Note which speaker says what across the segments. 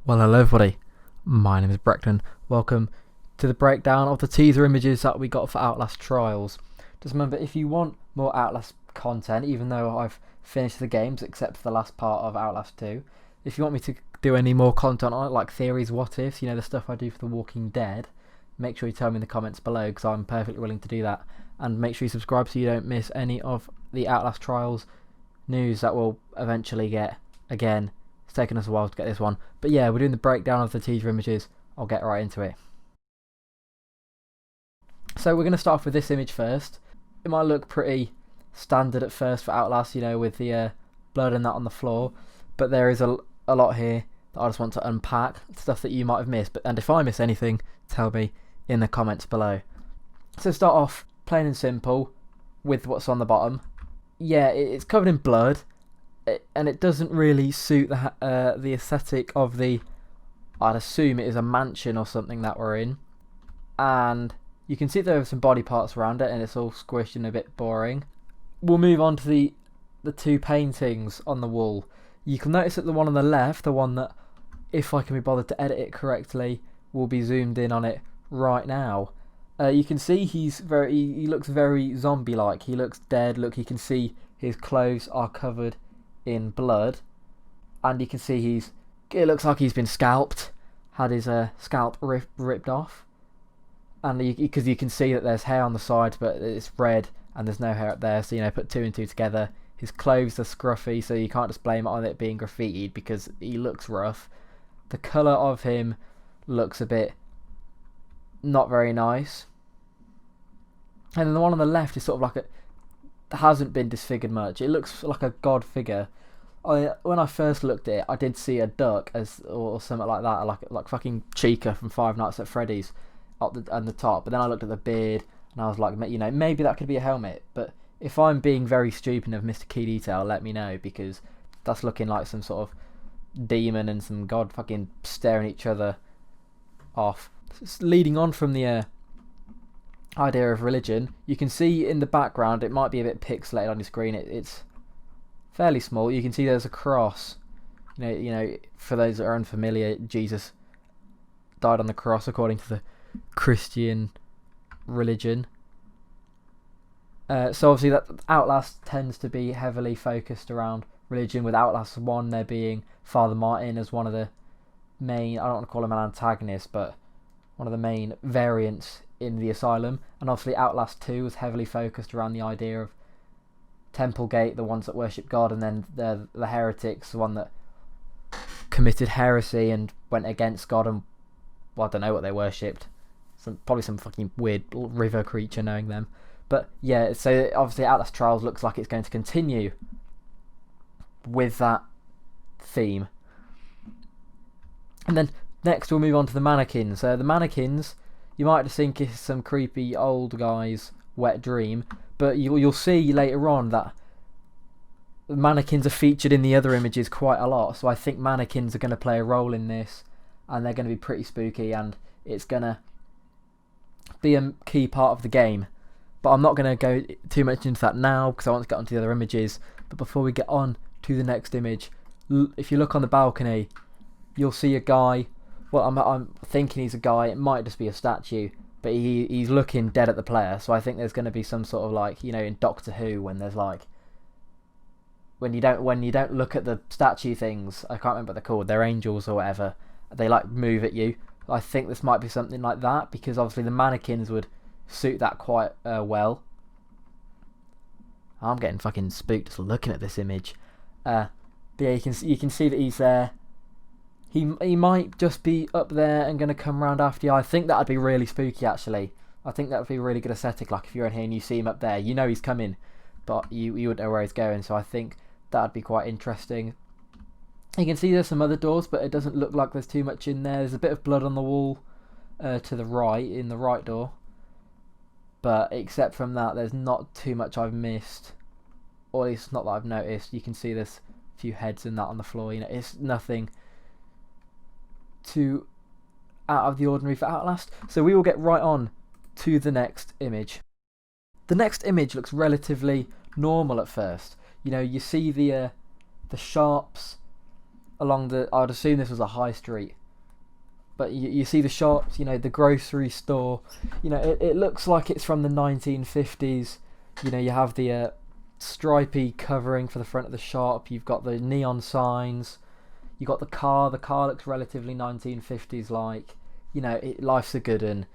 Speaker 1: Well, hello everybody, my name is Brekdon. Welcome to the breakdown of the teaser images that we got for Outlast Trials. Just remember, if you want more Outlast content, even though I've finished the games except for the last part of Outlast 2, if you want me to do any more content on it, like theories, what ifs, the stuff I do for The Walking Dead, make sure you tell me in the comments below because I'm perfectly willing to do that. And make sure you subscribe so you don't miss any of the Outlast Trials news that we'll eventually get. Again, it's taken us a while to get this one. But yeah, we're doing the breakdown of the teaser images. I'll get right into it. So we're going to start off with this image first. It might look pretty standard at first for Outlast, with the blood and that on the floor. But there is a lot here that I just want to unpack. Stuff that you might have missed. And if I miss anything, tell me in the comments below. So start off plain and simple with what's on the bottom. Yeah, it's covered in blood. And it doesn't really suit the aesthetic of the, I'd assume it is a mansion or something that we're in. And you can see there are some body parts around it and it's all squished and a bit boring. We'll move on to the two paintings on the wall. You can notice that the one on the left, the one that, if I can be bothered to edit it correctly, will be zoomed in on it right now. You can see he looks very zombie-like. He looks dead. Look, you can see his clothes are covered in blood, and you can see it looks like he's been scalped, had his scalp ripped off, and because you can see that there's hair on the side but it's red and there's no hair up there, so put two and two together. His clothes are scruffy, so you can't just blame it on it being graffitied because he looks rough. The colour of him looks a bit not very nice, and then the one on the left is sort of like hasn't been disfigured much. It looks like a god figure. When I first looked at it, I did see a duck or something like that, like fucking Chica from Five Nights at Freddy's on the top. But then I looked at the beard and I was like, maybe that could be a helmet. But if I'm being very stupid and have missed a key detail, let me know, because that's looking like some sort of demon and some god fucking staring each other off. Leading on from the idea of religion, you can see in the background, it might be a bit pixelated on your screen, it's fairly small. You can see there's a cross. For those that are unfamiliar, Jesus died on the cross according to the Christian religion. So obviously that Outlast tends to be heavily focused around religion, with Outlast 1 there being Father Martin as one of the main, I don't want to call him an antagonist, but one of the main variants in the asylum. And obviously Outlast 2 was heavily focused around the idea of Templegate, the ones that worship God, and then the heretics, the one that committed heresy and went against God, and I don't know what they worshipped. Probably some fucking weird river creature, knowing them. But yeah, so obviously Outlast Trials looks like it's going to continue with that theme. And then next we'll move on to the mannequins. The mannequins, you might just think it's some creepy old guy's wet dream, but you'll see later on that mannequins are featured in the other images quite a lot. So I think mannequins are going to play a role in this, and they're going to be pretty spooky, and it's going to be a key part of the game. But I'm not going to go too much into that now because I want to get onto the other images. But before we get on to the next image, if you look on the balcony, you'll see a guy. Well, I'm thinking he's a guy. It might just be a statue, but he's looking dead at the player. So I think there's going to be some sort of in Doctor Who, when there's when you don't look at the statue things. I can't remember what they're called. They're angels or whatever. They move at you. I think this might be something like that, because obviously the mannequins would suit that quite well. I'm getting fucking spooked just looking at this image. But yeah, you can see that he's there. He might just be up there and going to come round after you. I think that would be really spooky, actually. I think that would be a really good aesthetic. Like if you're in here and you see him up there, he's coming, but you wouldn't know where he's going. So I think that would be quite interesting. You can see there's some other doors, but it doesn't look like there's too much in there. There's a bit of blood on the wall to the right, in the right door. But except from that, there's not too much I've missed. Or at least not that I've noticed. You can see there's a few heads and that on the floor. It's nothing too out of the ordinary for Outlast. So we will get right on to the next image. The next image looks relatively normal at first. You see the sharps along the. I'd assume this was a high street, but you see the shops. You know, the grocery store. You know, it looks like it's from the 1950s. You know, you have the stripy covering for the front of the shop. You've got the neon signs. You got the car. The car looks relatively 1950s like. You know, life's a good one.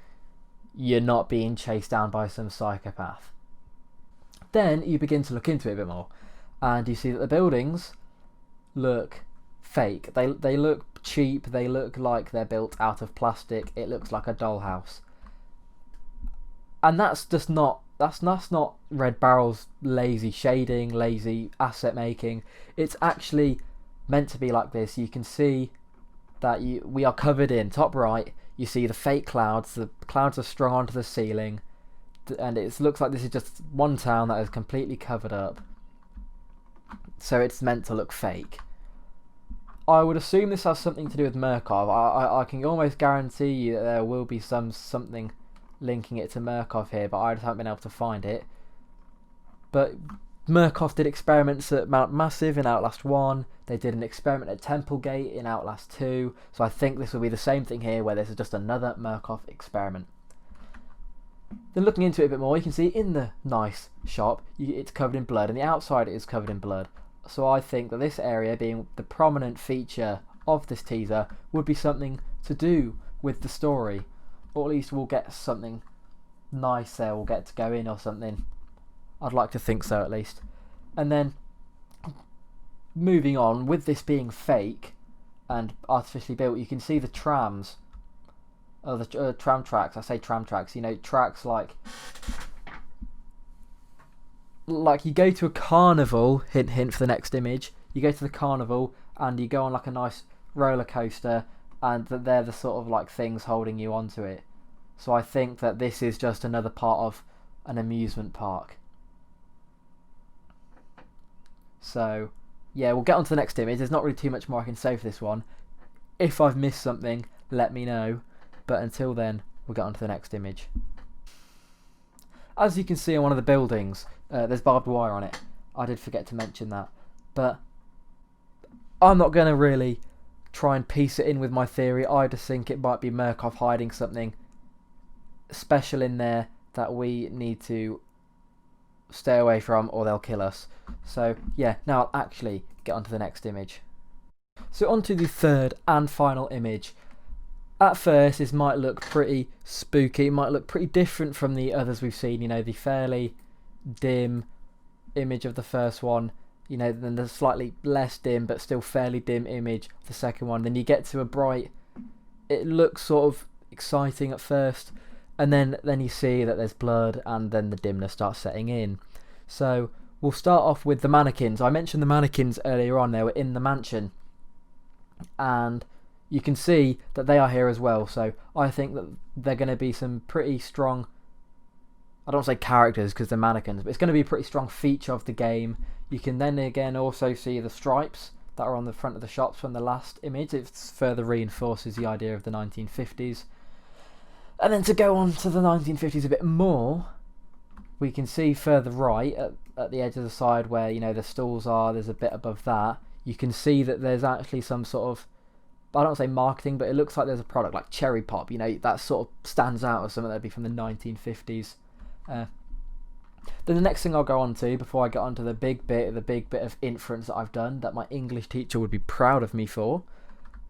Speaker 1: You're not being chased down by some psychopath. Then you begin to look into it a bit more, and you see that the buildings look fake. They look cheap. They look like they're built out of plastic. It looks like a dollhouse, and that's just not. That's not Red Barrel's lazy shading, lazy asset making. It's actually meant to be like this. You can see that we are covered in top right. You see the fake clouds. The clouds are strung onto the ceiling, and it looks like this is just one town that is completely covered up. So it's meant to look fake. I would assume this has something to do with Murkov. I can almost guarantee you that there will be something linking it to Murkov here, but I just haven't been able to find it. But Murkov did experiments at Mount Massive in Outlast 1. They did an experiment at Templegate in Outlast 2. So I think this will be the same thing here, where this is just another Murkov experiment. Then looking into it a bit more, you can see in the nice shop, it's covered in blood, and the outside is covered in blood. So I think that this area, being the prominent feature of this teaser, would be something to do with the story. Or at least we'll get something nice there, we'll get to go in or something. I'd like to think so, at least. And then, moving on, with this being fake and artificially built, you can see the trams. The tram tracks. I say tram tracks. You know, tracks like you go to a carnival. Hint, hint for the next image. You go to the carnival and you go on like a nice roller coaster, and they're the sort of like things holding you onto it. So I think that this is just another part of an amusement park. So yeah, we'll get on to the next image. There's not really too much more I can say for this one. If I've missed something, let me know. But until then, we'll get on to the next image. As you can see on one of the buildings, there's barbed wire on it. I did forget to mention that. But I'm not going to really try and piece it in with my theory. I just think it might be Murkov hiding something special in there that we need to stay away from, or they'll kill us. So yeah, now I'll actually get on to the next image. So on to the third and final image. At first, this might look pretty spooky, it might look pretty different from the others we've seen, you know, the fairly dim image of the first one, you know, then the slightly less dim but still fairly dim image of the second one. Then you get to a bright, it looks sort of exciting at first, and then you see that there's blood, and then the dimness starts setting in. So we'll start off with the mannequins. I mentioned the mannequins earlier on, they were in the mansion, and you can see that they are here as well. So I think that they're going to be some pretty strong, I don't want to say characters because they're mannequins, but it's going to be a pretty strong feature of the game. You can then again also see the stripes that are on the front of the shops from the last image. It further reinforces the idea of the 1950s. And then to go on to the 1950s a bit more, we can see further right at the edge of the side where, you know, the stalls are, there's a bit above that. You can see that there's actually some sort of, I don't want to say marketing, but it looks like there's a product like Cherry Pop, you know, that sort of stands out as something that'd be from the 1950s. Then the next thing I'll go on to, before I get on to the big bit of inference that I've done, that my English teacher would be proud of me for,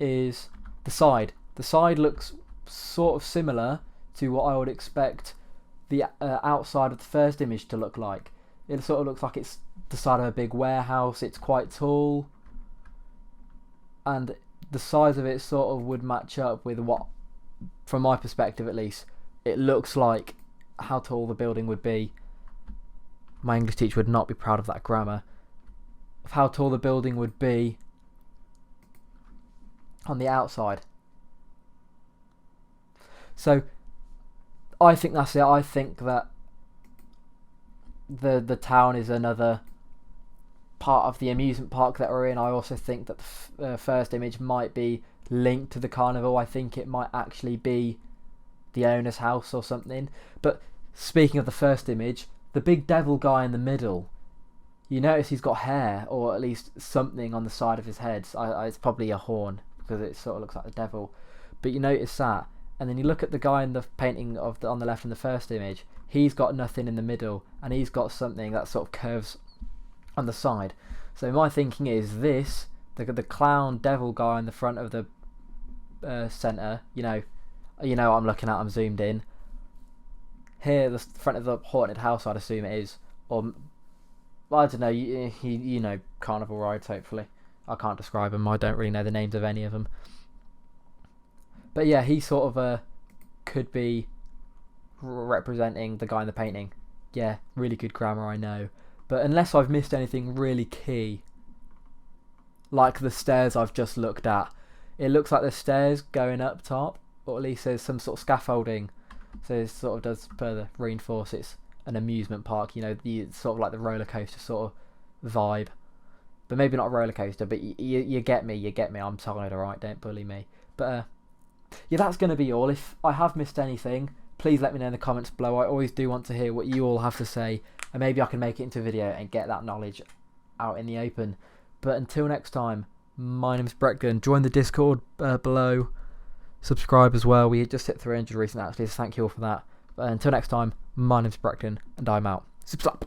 Speaker 1: is the side. The side looks sort of similar to what I would expect the outside of the first image to look like. It sort of looks like it's the side of a big warehouse. It's quite tall, and the size of it sort of would match up with what, from my perspective at least, it looks like how tall the building would be. My English teacher would not be proud of that grammar, of how tall the building would be on the outside. So I think that's it. I think that the town is another part of the amusement park that we're in. I also think that the first image might be linked to the carnival. I think it might actually be the owner's house or something. But speaking of the first image, the big devil guy in the middle, you notice he's got hair, or at least something on the side of his head. It's probably a horn, because it sort of looks like the devil. But you notice that, and then you look at the guy in the painting on the left in the first image. He's got nothing in the middle, and he's got something that sort of curves on the side. So my thinking is this, the clown devil guy in the front of the centre. You know what I'm looking at. I'm zoomed in. Here, the front of the haunted house, I'd assume it is, or I don't know. You know carnival rides. Hopefully, I can't describe them. I don't really know the names of any of them. But yeah, he sort of could be representing the guy in the painting. Yeah, really good grammar, I know. But unless I've missed anything really key, like the stairs I've just looked at, it looks like there's stairs going up top, or at least there's some sort of scaffolding. So it sort of does further reinforce it's an amusement park. You know, the sort of like the roller coaster sort of vibe. But maybe not a roller coaster. But you get me. You get me. I'm tired. Alright, don't bully me. But yeah, that's going to be all. If I have missed anything, please let me know in the comments below. I always do want to hear what you all have to say, and maybe I can make it into a video and get that knowledge out in the open. But until next time, my name's Brekdon. Join the Discord below. Subscribe as well. We just hit 300 recently, actually, so thank you all for that. But until next time, my name's Brekdon, and I'm out. Subscribe.